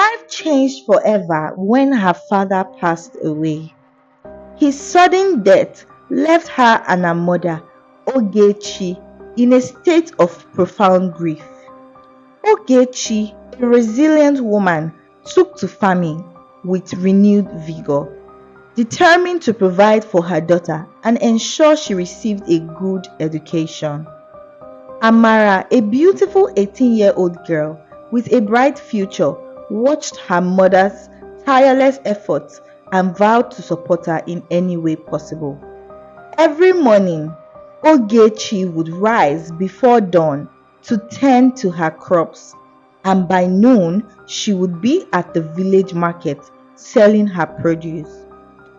life changed forever when her father passed away. His sudden death left her and her mother, Ogechi, in a state of profound grief. Ogechi, a resilient woman, took to farming with renewed vigor, determined to provide for her daughter and ensure she received a good education. Amara, a beautiful 18-year-old girl with a bright future, watched her mother's tireless efforts and vowed to support her in any way possible. Every morning, Ogechi would rise before dawn to tend to her crops, and by noon she would be at the village market selling her produce.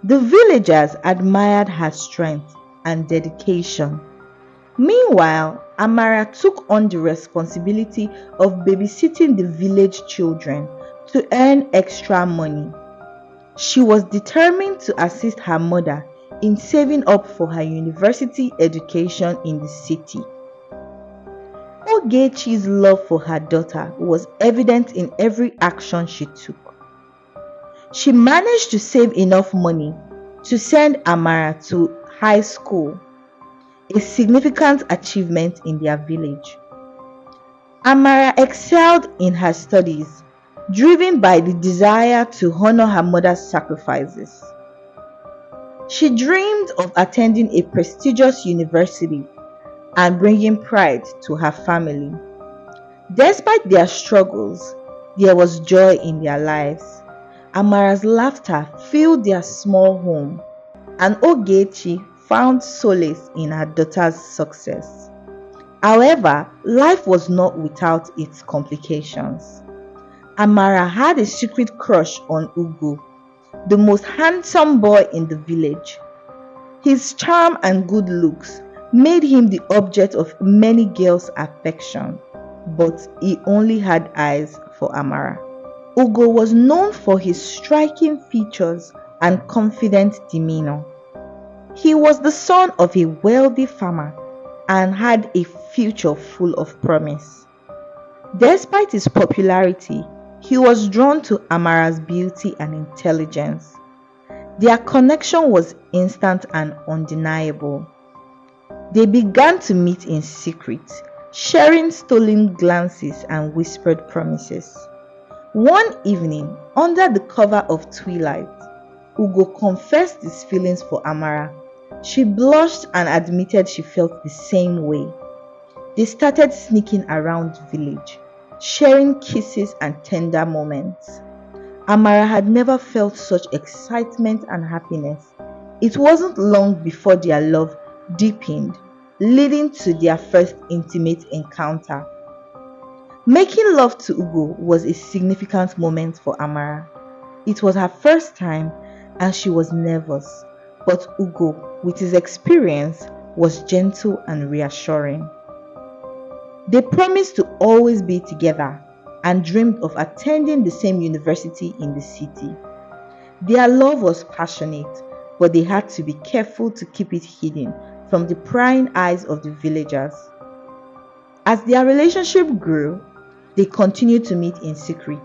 The villagers admired her strength and dedication. Meanwhile, Amara took on the responsibility of babysitting the village children to earn extra money. She was determined to assist her mother in saving up for her university education in the city. Ogechi's love for her daughter was evident in every action she took. She managed to save enough money to send Amara to high school, a significant achievement in their village. Amara excelled in her studies, driven by the desire to honor her mother's sacrifices. She dreamed of attending a prestigious university and bringing pride to her family. Despite their struggles, there was joy in their lives. Amara's laughter filled their small home, and Ogechi found solace in her daughter's success. However, life was not without its complications. Amara had a secret crush on Ugo, the most handsome boy in the village. His charm and good looks made him the object of many girls' affection, but he only had eyes for Amara. Ugo was known for his striking features and confident demeanor. He was the son of a wealthy farmer and had a future full of promise. Despite his popularity, he was drawn to Amara's beauty and intelligence. Their connection was instant and undeniable. They began to meet in secret, sharing stolen glances and whispered promises. One evening, under the cover of twilight, Ugo confessed his feelings for Amara. She blushed and admitted she felt the same way. They started sneaking around the village, sharing kisses and tender moments. Amara had never felt such excitement and happiness. It wasn't long before their love deepened, leading to their first intimate encounter. Making love to Ugo was a significant moment for Amara. It was her first time and she was nervous, but Ugo, with his experience, was gentle and reassuring. They promised to always be together and dreamed of attending the same university in the city. Their love was passionate, but they had to be careful to keep it hidden from the prying eyes of the villagers. As their relationship grew, they continued to meet in secret.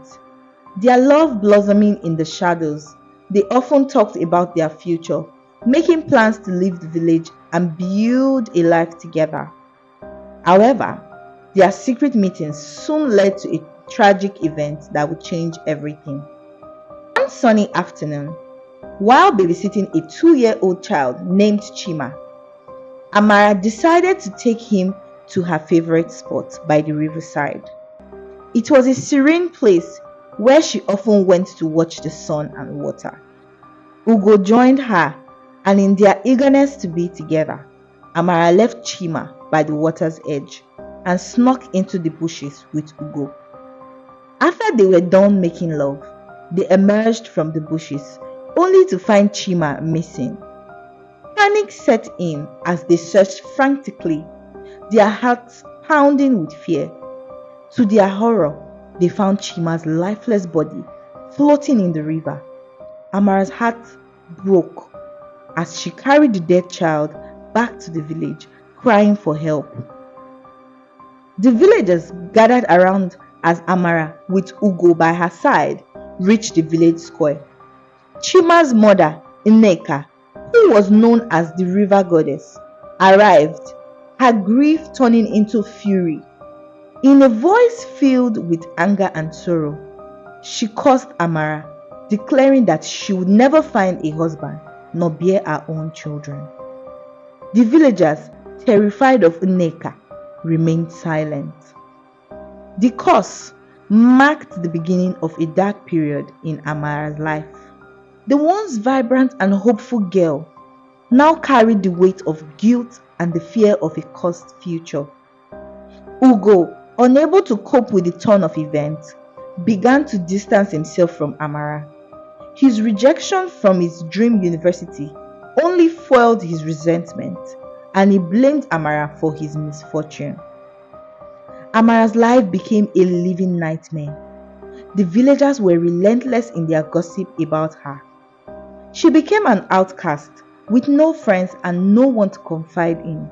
Their love blossoming in the shadows, they often talked about their future, making plans to leave the village and build a life together. However, their secret meetings soon led to a tragic event that would change everything. One sunny afternoon, while babysitting a 2-year-old child named Chima, Amara decided to take him to her favorite spot by the riverside. It was a serene place where she often went to watch the sun and water. Ugo joined her, and in their eagerness to be together, Amara left Chima by the water's edge and snuck into the bushes with Ugo. After they were done making love, they emerged from the bushes only to find Chima missing. Panic set in as they searched frantically, their hearts pounding with fear. To their horror, they found Chima's lifeless body floating in the river. Amara's heart broke as she carried the dead child back to the village, crying for help. The villagers gathered around as Amara, with Ugo by her side, reached the village square. Chima's mother, Nneka, who was known as the river goddess, arrived, her grief turning into fury. In a voice filled with anger and sorrow, she cursed Amara, declaring that she would never find a husband nor bear her own children. The villagers, terrified of Nneka, remained silent. The curse marked the beginning of a dark period in Amara's life. The once vibrant and hopeful girl now carried the weight of guilt and the fear of a cursed future. Ugo, unable to cope with the turn of events, began to distance himself from Amara. His rejection from his dream university only fueled his resentment, and he blamed Amara for his misfortune. Amara's life became a living nightmare. The villagers were relentless in their gossip about her. She became an outcast with no friends and no one to confide in.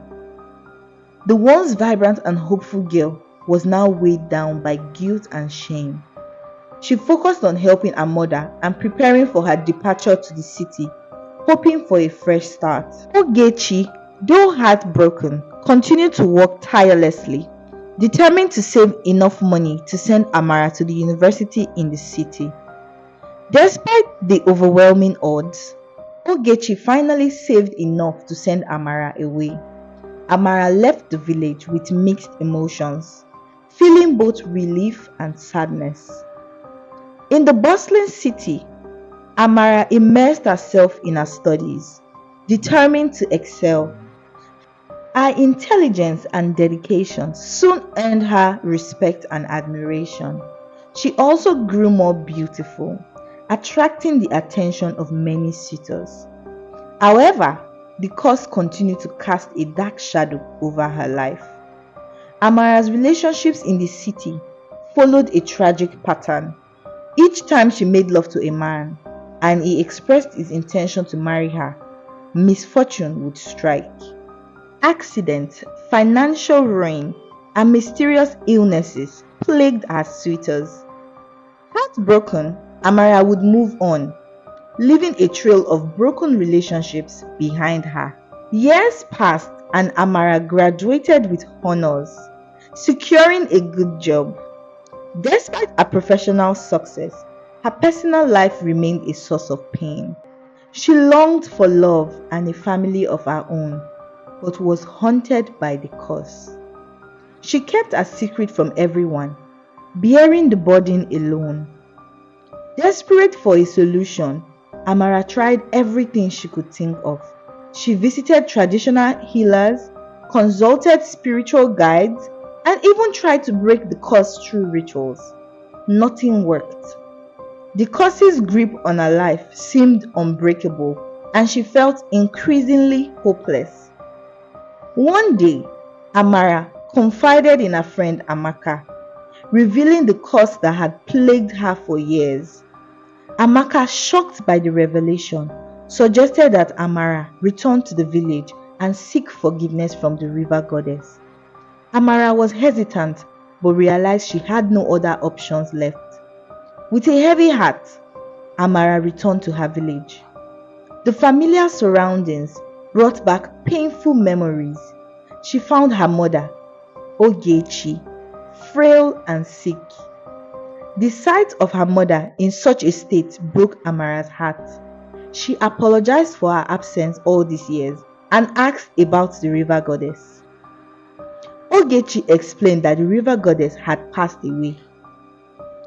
The once vibrant and hopeful girl was now weighed down by guilt and shame. She focused on helping her mother and preparing for her departure to the city, hoping for a fresh start. Ogechi, though heartbroken, continued to work tirelessly, determined to save enough money to send Amara to the university in the city. Despite the overwhelming odds, Ogechi finally saved enough to send Amara away. Amara left the village with mixed emotions, feeling both relief and sadness. In the bustling city, Amara immersed herself in her studies, determined to excel. Her intelligence and dedication soon earned her respect and admiration. She also grew more beautiful, attracting the attention of many suitors. However, the curse continued to cast a dark shadow over her life. Amara's relationships in the city followed a tragic pattern. Each time she made love to a man and he expressed his intention to marry her, misfortune would strike. Accidents, financial ruin, and mysterious illnesses plagued her suitors. Heartbroken, Amara would move on, leaving a trail of broken relationships behind her. Years passed and Amara graduated with honors, securing a good job. Despite her professional success, her personal life remained a source of pain. She longed for love and a family of her own, but was haunted by the curse. She kept her secret from everyone, bearing the burden alone. Desperate for a solution, Amara tried everything she could think of. She visited traditional healers, consulted spiritual guides, and even tried to break the curse through rituals. Nothing worked. The curse's grip on her life seemed unbreakable, and she felt increasingly hopeless. One day, Amara confided in her friend Amaka, revealing the curse that had plagued her for years. Amaka, shocked by the revelation, suggested that Amara return to the village and seek forgiveness from the river goddess. Amara was hesitant but realized she had no other options left. With a heavy heart, Amara returned to her village. The familiar surroundings brought back painful memories. She found her mother, Ogechi, frail and sick. The sight of her mother in such a state broke Amara's heart. She apologized for her absence all these years and asked about the river goddess. Ogechi explained that the river goddess had passed away.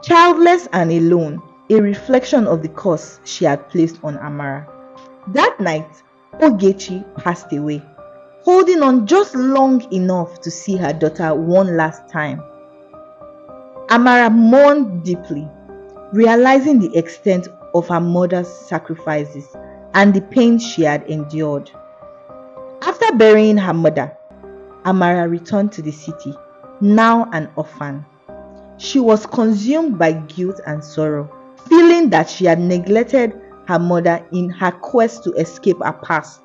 Childless and alone, a reflection of the curse she had placed on Amara. That night, Ogechi passed away, holding on just long enough to see her daughter one last time. Amara mourned deeply, realizing the extent of her mother's sacrifices and the pain she had endured. After burying her mother, Amara returned to the city, now an orphan. She was consumed by guilt and sorrow, feeling that she had neglected her mother in her quest to escape her past.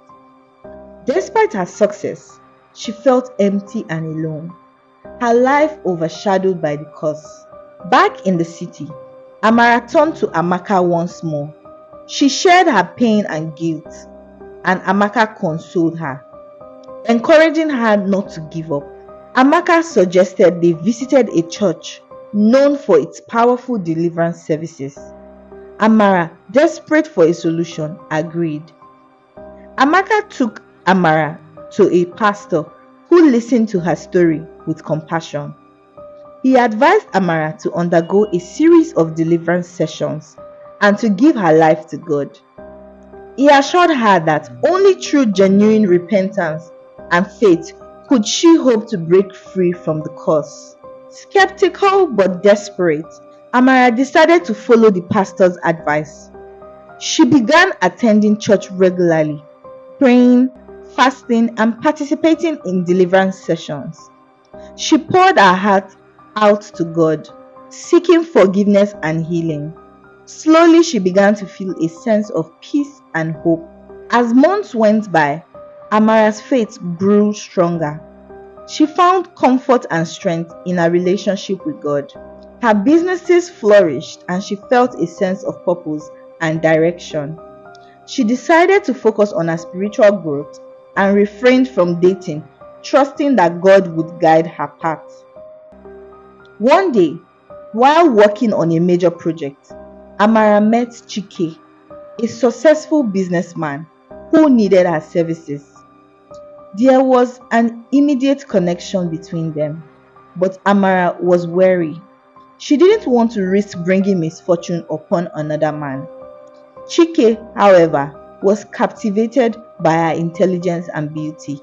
Despite her success, she felt empty and alone, her life overshadowed by the curse. Back in the city, Amara turned to Amaka once more. She shared her pain and guilt, and Amaka consoled her, encouraging her not to give up. Amaka suggested they visited a church known for its powerful deliverance services. Amara, desperate for a solution, agreed. Amaka took Amara to a pastor who listened to her story with compassion. He advised Amara to undergo a series of deliverance sessions and to give her life to God. He assured her that only through genuine repentance and faith could she hope to break free from the curse. Skeptical but desperate, Amara decided to follow the pastor's advice. She began attending church regularly, praying, fasting, and participating in deliverance sessions. She poured her heart out to God, seeking forgiveness and healing. Slowly, she began to feel a sense of peace and hope. As months went by, Amara's faith grew stronger. She found comfort and strength in her relationship with God. Her businesses flourished and she felt a sense of purpose and direction. She decided to focus on her spiritual growth and refrained from dating, trusting that God would guide her path. One day, while working on a major project, Amara met Chike, a successful businessman who needed her services. There was an immediate connection between them, but Amara was wary. She didn't want to risk bringing misfortune upon another man. Chike, however, was captivated by her intelligence and beauty.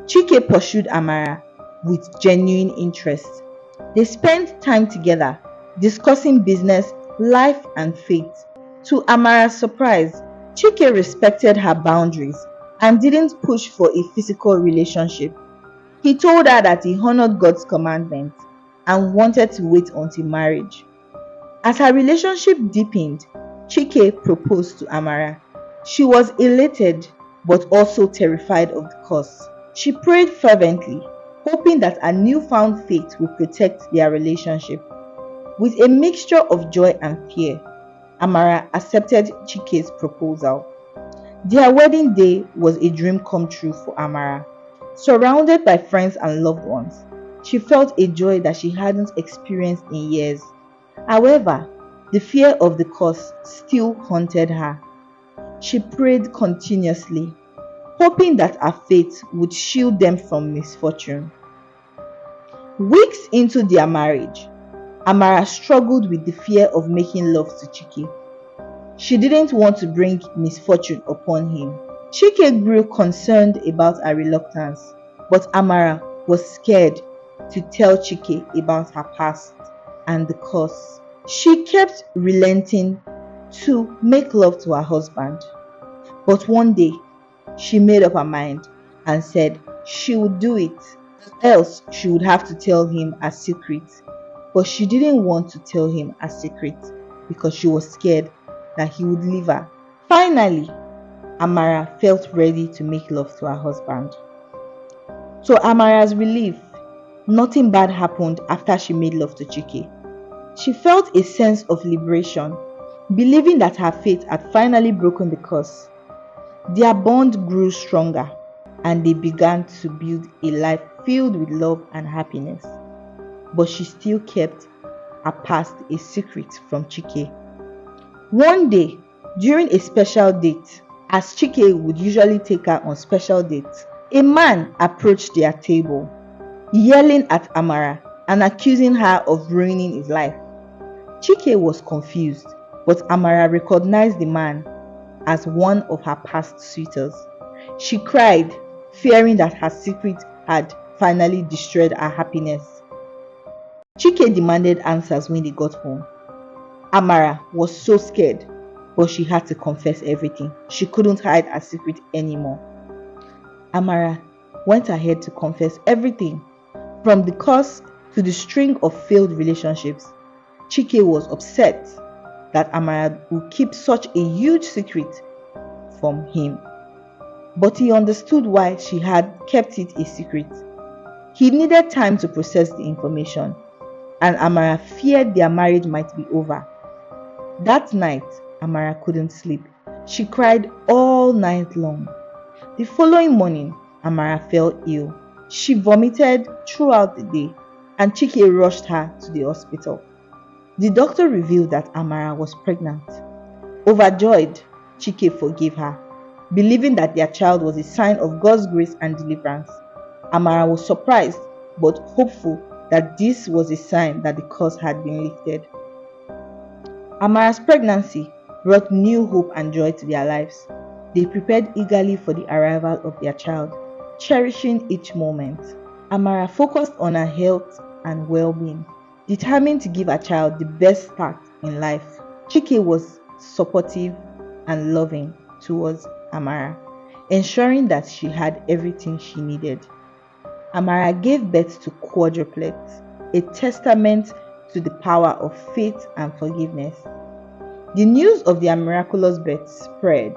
Chike pursued Amara with genuine interest. They spent time together, discussing business, life, and faith. To Amara's surprise, Chike respected her boundaries and didn't push for a physical relationship. He told her that he honored God's commandments and wanted to wait until marriage. As her relationship deepened, Chike proposed to Amara. She was elated but also terrified of the curse. She prayed fervently, hoping that a newfound faith would protect their relationship. With a mixture of joy and fear, Amara accepted Chike's proposal. Their wedding day was a dream come true for Amara. Surrounded by friends and loved ones, she felt a joy that she hadn't experienced in years. However, the fear of the curse still haunted her. She prayed continuously, hoping that her faith would shield them from misfortune. Weeks into their marriage, Amara struggled with the fear of making love to Chike. She didn't want to bring misfortune upon him. Chike grew concerned about her reluctance, but Amara was scared to tell Chike about her past and the curse. She kept relenting to make love to her husband. But one day, she made up her mind and said she would do it, else she would have to tell him a secret. But she didn't want to tell him a secret because she was scared that he would leave her. Finally, Amara felt ready to make love to her husband. To Amara's relief, nothing bad happened after she made love to Chike. She felt a sense of liberation, believing that her fate had finally broken the curse. Their bond grew stronger, and they began to build a life filled with love and happiness. But she still kept her past a secret from Chike. One day, during a special date, as Chike would usually take her on special dates, a man approached their table, yelling at Amara and accusing her of ruining his life. Chike was confused, but Amara recognized the man as one of her past suitors. She cried, fearing that her secret had finally destroyed her happiness. Chike demanded answers when they got home. Amara was so scared, but she had to confess everything. She couldn't hide her secret anymore. Amara went ahead to confess everything, from the curse to the string of failed relationships. Chike was upset that Amara would keep such a huge secret from him, but he understood why she had kept it a secret. He needed time to process the information, and Amara feared their marriage might be over That night, Amara couldn't sleep. She cried all night long. The following morning, Amara fell ill. She vomited throughout the day, and Chike rushed her to the hospital. The doctor revealed that Amara was pregnant. Overjoyed, Chike forgave her, believing that their child was a sign of God's grace and deliverance. Amara was surprised but hopeful that this was a sign that the curse had been lifted. Amara's pregnancy brought new hope and joy to their lives. They prepared eagerly for the arrival of their child, cherishing each moment. Amara focused on her health and well-being, determined to give her child the best start in life. Chike was supportive and loving towards Amara, ensuring that she had everything she needed. Amara gave birth to quadruplets, a testament to the power of faith and forgiveness. The news of their miraculous birth spread,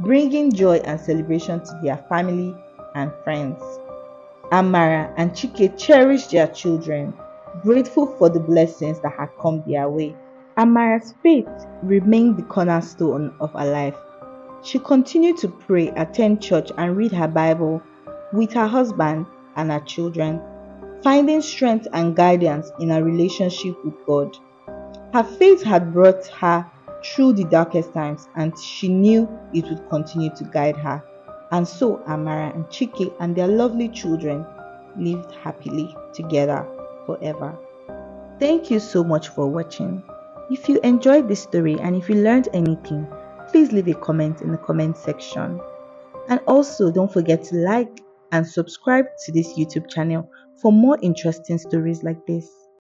bringing joy and celebration to their family and friends. Amara and Chike cherished their children, grateful for the blessings that had come their way. Amara's faith remained the cornerstone of her life. She continued to pray, attend church, and read her Bible with her husband and her children, finding strength and guidance in her relationship with God. Her faith had brought her through the darkest times, and she knew it would continue to guide her. And so Amara and Chike and their lovely children lived happily together forever. Thank you so much for watching. If you enjoyed this story and if you learned anything, please leave a comment in the comment section. And also don't forget to like and subscribe to this YouTube channel for more interesting stories like this.